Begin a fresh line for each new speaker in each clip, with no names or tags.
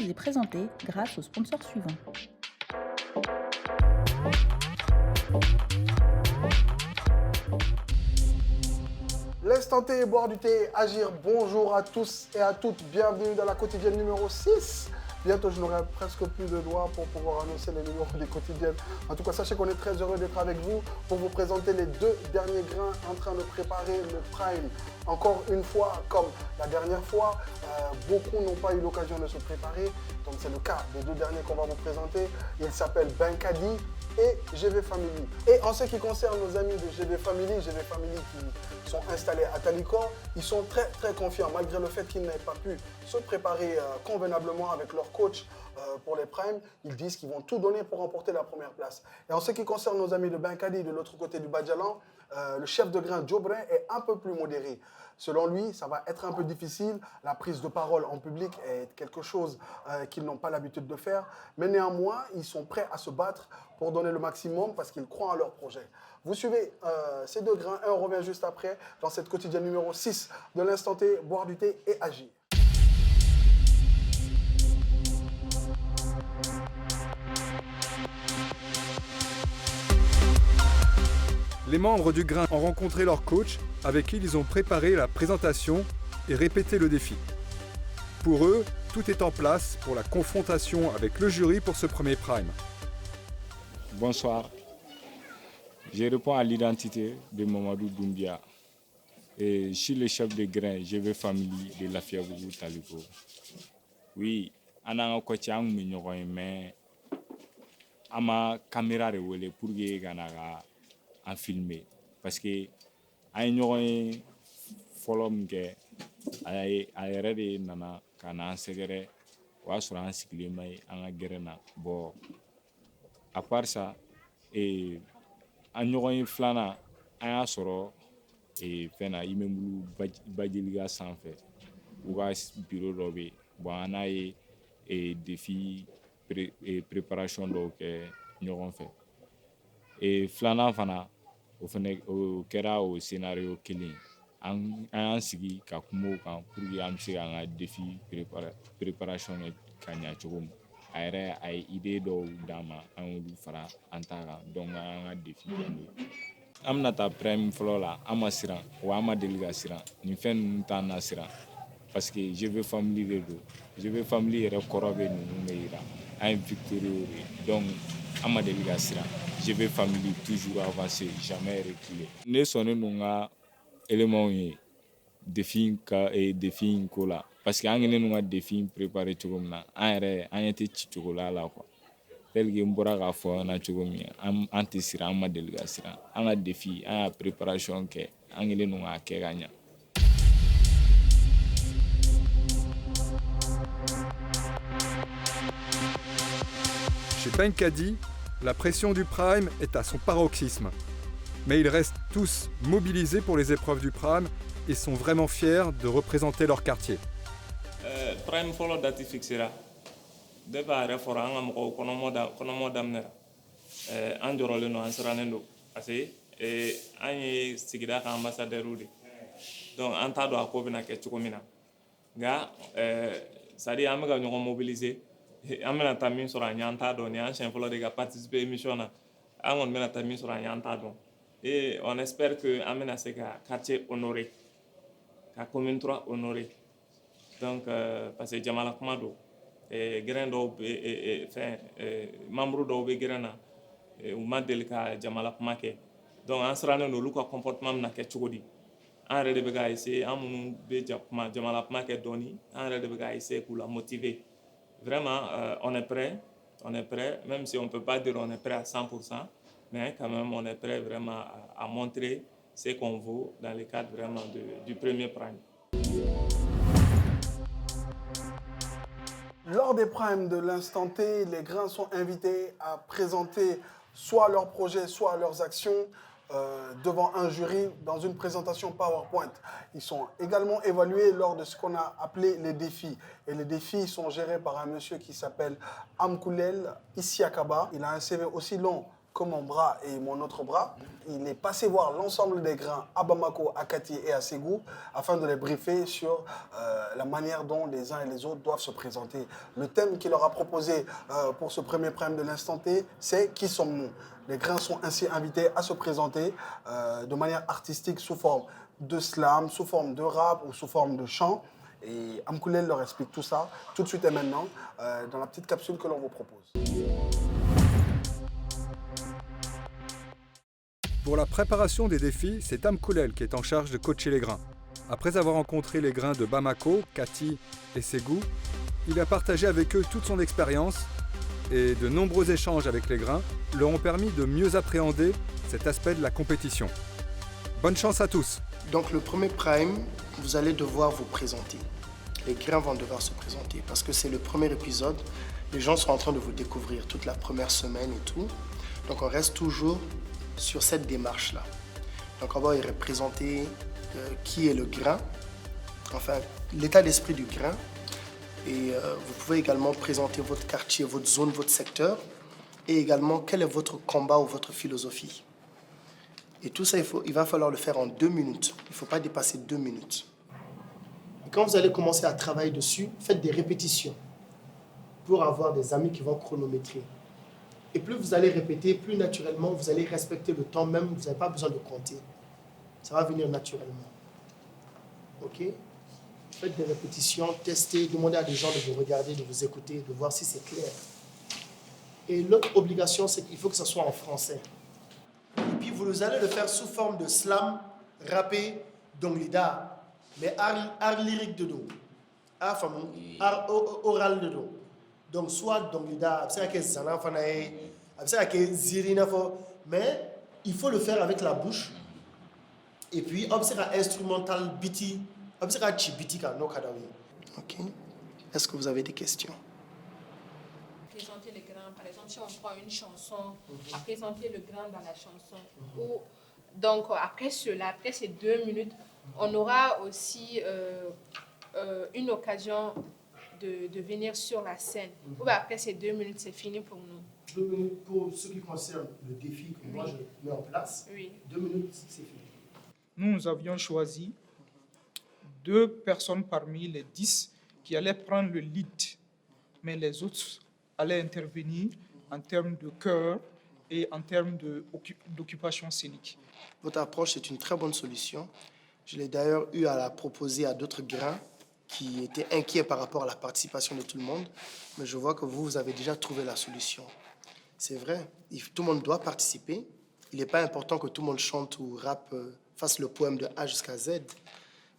vous est présenté grâce aux sponsors suivants.
L'instant T et boire du thé, agir. Bonjour à tous et à toutes. Bienvenue dans la quotidienne numéro 6. Bientôt, je n'aurai presque plus de doigts pour pouvoir annoncer les numéros des quotidiennes. En tout cas, sachez qu'on est très heureux d'être avec vous pour vous présenter les 2 derniers grains en train de préparer le Prime. Encore une fois, comme la dernière fois, beaucoup n'ont pas eu l'occasion de se préparer. Donc, c'est le cas des 2 derniers qu'on va vous présenter. Ils s'appellent Benkadi et GV Family. Et en ce qui concerne nos amis de GV Family qui sont installés à Talikor, ils sont très très confiants malgré le fait qu'ils n'aient pas pu se préparer convenablement avec leur coach pour les primes. Ils disent qu'ils vont tout donner pour remporter la première place. Et en ce qui concerne nos amis de Benkadi de l'autre côté du Badjalan, le chef de grain Djobrin est un peu plus modéré. Selon lui, ça va être un peu difficile. La prise de parole en public est quelque chose qu'ils n'ont pas l'habitude de faire. Mais néanmoins, ils sont prêts à se battre pour donner le maximum parce qu'ils croient en leur projet. Vous suivez ces 2 grains et on revient juste après dans cette quotidienne numéro 6 de l'Instant T, boire du thé et agir.
Les membres du Grain ont rencontré leur coach avec qui ils ont préparé la présentation et répété le défi. Pour eux, tout est en place pour la confrontation avec le jury pour ce premier Prime.
Bonsoir. Je réponds à l'identité de Mamadou Doumbia. Et je suis le chef de grain GV Family de Lafiabougou Taliko. Oui, on a un coach mais on a une caméra pour en filmer. Parce que on a un follow que a nana kana segere wa sura an sigile mai an gerena bon à part ça et an ɲɔgɔn ye filanan an y'a sɔrɔ fɛn na immeuble bajeliga sanfɛ u ka bureau dɔ bɛ bon an n'a ye défi préparation dɔw kɛ ɲɔgɔn fɛ filanan fana o fana o kɛra o scénario kelen an y'an sigi ka kuma o kan pour que an bɛ se k'an ka défi préparation kɛ ka ɲɛ cogo min a yɛrɛ a ye idée dɔw d'an ma an y'olu fara an ta kan donc an y'an ka défi kɛ an bɛna taa prime fɔlɔ la an ma siran wa an ma deli ka siran nin fɛn ninnu t'an na siran parce que GV Family de don GV Family yɛrɛ kɔrɔ bɛ ninnu bɛ yira an ye victorieux de donc an ma deli ka siran GV Family toujours avancé jamais reculé ne sɔnnen don n ka éléments ye défi in ko la parce que an kɛlen don ka défi in préparer cogo min na an yɛrɛ an ɲɛ tɛ ci cogo la quoi tel que n bɔra k'a fɔ an na cogo min an tɛ siran an ma deli ka siran an ka défi an y'a préparation kɛ an kɛlen don k'a kɛ ka ɲɛ.
Chez Benkadi, la pression du Prime est à son paroxysme. Mais ils restent tous mobilisés pour les épreuves du Prime et sont vraiment fiers de représenter leur quartier.
Prime follow date fixera. Deba refora anga moko konomo damnera. An jorole no ansranen do. Parce an ye sigida ka ambassadeur udi. Donc an ta do akobe na ke chukomina. Nga sadi am ga ñoko mobiliser. An mena tamin sura nyanta do ni an chen follow de ga participer émission na. An on mena tamin sura nyanta do. Et on espère que amena se ka quartier honoré. Ka commune 3 honoré. Donc parce que Jamala Kumado grain do membre do be grana ou madel ka Jamala Kumake. Donc en serané no luka comportement na ke chogodi. En rede be ga essayer amunu be Jamala Kumake doni, en rede be ga essayer pour la motiver. Vraiment on est prêt, même si on peut pas dire on est prêt à 100%. Mais quand même, on est prêt vraiment à montrer ce qu'on vaut dans le cadre vraiment du premier Prime.
Lors des primes de l'instant T, les grains sont invités à présenter soit leurs projets, soit leurs actions devant un jury dans une présentation PowerPoint. Ils sont également évalués lors de ce qu'on a appelé les défis. Et les défis sont gérés par un monsieur qui s'appelle Amkoulel Issiakaba. Il a un CV aussi long que mon bras et mon autre bras. Il est passé voir l'ensemble des grains à Bamako, à Kati et à Ségou afin de les briefer sur la manière dont les uns et les autres doivent se présenter. Le thème qu'il leur a proposé pour ce premier prime de l'instant T, c'est « Qui sommes-nous » Les grains sont ainsi invités à se présenter de manière artistique sous forme de slam, sous forme de rap ou sous forme de chant. Et Amkoulel leur explique tout ça tout de suite et maintenant dans la petite capsule que l'on vous propose.
Pour la préparation des défis, c'est Amkoulel qui est en charge de coacher les grains. Après avoir rencontré les grains de Bamako, Kati et Ségou, il a partagé avec eux toute son expérience et de nombreux échanges avec les grains leur ont permis de mieux appréhender cet aspect de la compétition. Bonne chance à tous!
Donc le premier prime, vous allez devoir vous présenter. Les grains vont devoir se présenter parce que c'est le premier épisode. Les gens sont en train de vous découvrir toute la première semaine et tout. Donc on reste toujours sur cette démarche-là. Donc on va y représenter qui est le grain, enfin l'état d'esprit du grain. Et vous pouvez également présenter votre quartier, votre zone, votre secteur. Et également quel est votre combat ou votre philosophie. Et tout ça, il va falloir le faire en 2 minutes. Il ne faut pas dépasser 2 minutes. Et quand vous allez commencer à travailler dessus, faites des répétitions pour avoir des amis qui vont chronométrer. Et plus vous allez répéter, plus naturellement, vous allez respecter le temps même. Vous n'avez pas besoin de compter. Ça va venir naturellement. OK? Faites des répétitions, testez, demandez à des gens de vous regarder, de vous écouter, de voir si c'est clair. Et l'autre obligation, c'est qu'il faut que ça soit en français. Et puis vous allez le faire sous forme de slam, rappé, donglida, mais art lyrique de dos. Art oral de dos. Donc soit donglida, mais il faut le faire avec la bouche. Et puis, observe instrumental biti, observe chibitika no kadawi. Ok. Est-ce que vous avez des questions?
Présenter le grain, par exemple, si on prend une chanson, à présenter le grain dans la chanson. Ou, donc, après cela, après ces 2 minutes, on aura aussi une occasion de venir sur la scène. Ou après ces 2 minutes, c'est fini pour nous.
2 minutes pour ce qui concerne le défi que moi je mets en place.
Oui.
2 minutes, c'est fini.
Nous avions choisi 2 personnes parmi les 10 qui allaient prendre le lead, mais les autres allaient intervenir en termes de chœur et en termes d'occupation scénique.
Votre approche est une très bonne solution. Je l'ai d'ailleurs eu à la proposer à d'autres grains qui étaient inquiets par rapport à la participation de tout le monde, mais je vois que vous avez déjà trouvé la solution. C'est vrai, tout le monde doit participer. Il n'est pas important que tout le monde chante ou rappe, fasse le poème de A jusqu'à Z.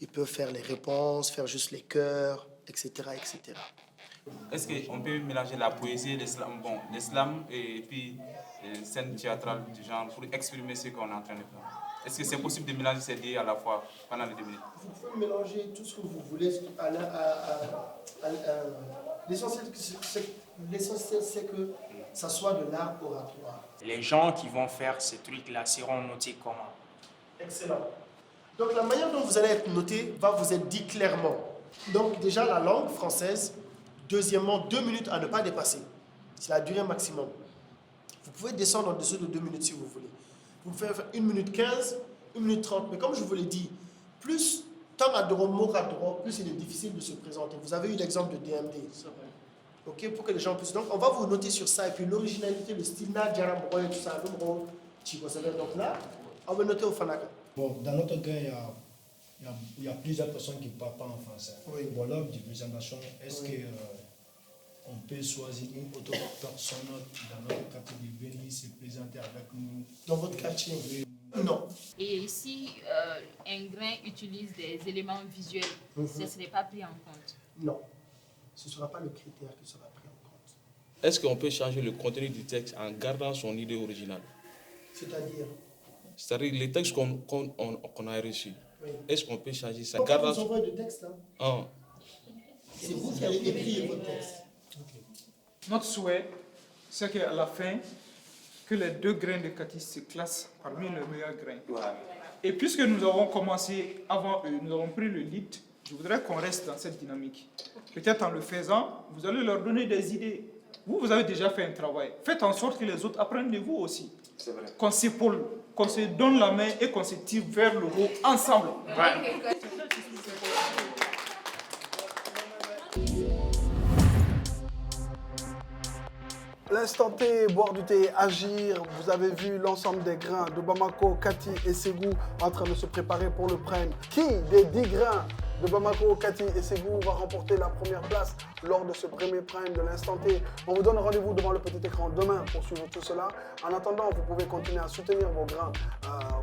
Ils peuvent faire les réponses, faire juste les chœurs, etc., etc.
Est-ce qu'on peut mélanger la poésie, les slams et puis les scènes théâtrales du genre pour exprimer ce qu'on est en train de faire? Est-ce que c'est possible de mélanger ces deux à la fois pendant les 2 minutes?
Vous pouvez mélanger tout ce que vous voulez. L'essentiel, c'est que ça soit de l'art oratoire.
Les gens qui vont faire ces trucs-là seront notés comment?
Excellent. Donc la manière dont vous allez être noté va vous être dit clairement. Donc déjà la langue française. Deuxièmement, 2 minutes à ne pas dépasser. C'est la durée maximum. Vous pouvez descendre en dessous de 2 minutes si vous voulez. Vous pouvez faire 1 minute 15, 1 minute 30. Mais comme je vous l'ai dit, plus tant à droit, mot à droit, plus il est difficile de se présenter. Vous avez eu l'exemple de DMD. Ok, pour que les gens puissent. Donc on va vous noter sur ça. Et puis l'originalité, le style, tout ça, donc là, on va noter au Fanaka.
Bon, dans notre cas, il y a plusieurs personnes qui ne parlent pas en français.
Oui.
Bon, lors de présentation, est-ce qu'on peut choisir une autre personne dans notre quartier de venir se présenter avec nous?
Dans votre quartier? Non.
Et si un grain utilise des éléments visuels, ce ne serait pas pris en compte?
Non. Ce ne sera pas le critère qui sera pris en compte.
Est-ce qu'on peut changer le contenu du texte en gardant son idée originale?
C'est-à-dire?
C'est-à-dire les textes qu'on a reçus.
Oui.
Est-ce qu'on peut changer ça?
Pourquoi vous envoyez le texte là?
C'est
vous qui allez écrire votre texte.
Okay. Notre souhait, c'est qu'à la fin, que les 2 grains de Kati se classent parmi les meilleurs grains.
Ouais.
Et puisque nous avons commencé avant eux, nous avons pris le lead, je voudrais qu'on reste dans cette dynamique. Peut-être en le faisant, vous allez leur donner des idées. vous avez déjà fait un travail. Faites en sorte que les autres apprennent de vous aussi.
C'est vrai.
Qu'on s'épaule, qu'on se donne la main et qu'on se tire vers le haut ensemble.
L'instant T, boire du thé, agir. Vous avez vu l'ensemble des grains de Bamako, Cathy et Ségou en train de se préparer pour le prime. Qui des 10 grains de Bamako, Cathy et Ségou va remporter la première place lors de ce premier prime de l'instant T? On vous donne rendez-vous devant le petit écran demain pour suivre tout cela. En attendant, vous pouvez continuer à soutenir vos grains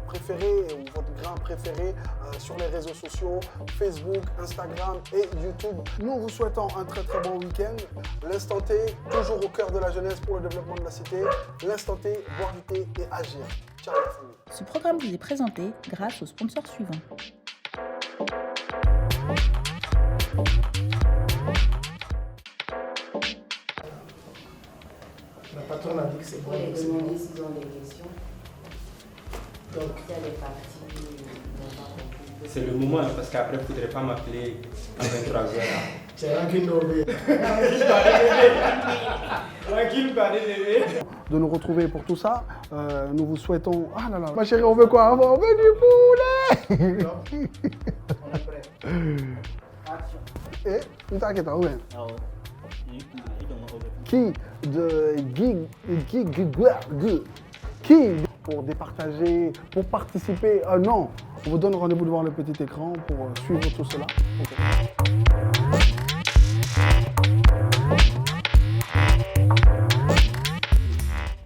préférés ou votre grain préféré sur les réseaux sociaux, Facebook, Instagram et YouTube. Nous vous souhaitons un très très bon week-end. L'instant T, toujours au cœur de la jeunesse pour le développement de la cité. L'instant T, boire du thé et agir. Ciao la famille.
Ce programme vous est présenté grâce aux sponsors suivants.
La patronne a dit que c'est bon.
On les demander s'ils ont des questions. Donc, elle est partie.
C'est le moment, parce qu'après, il ne faudrait pas m'appeler à 23h.
C'est tranquille,
de nous retrouver pour tout ça. Nous vous souhaitons... Ah là là, ma chérie, on veut quoi? On veut du poulet.
On est prêt.
Et nous t'inquiète, ouais. Qui de qui pour départager, pour participer? Non, on vous donne rendez-vous devant le petit écran pour suivre tout cela. Okay.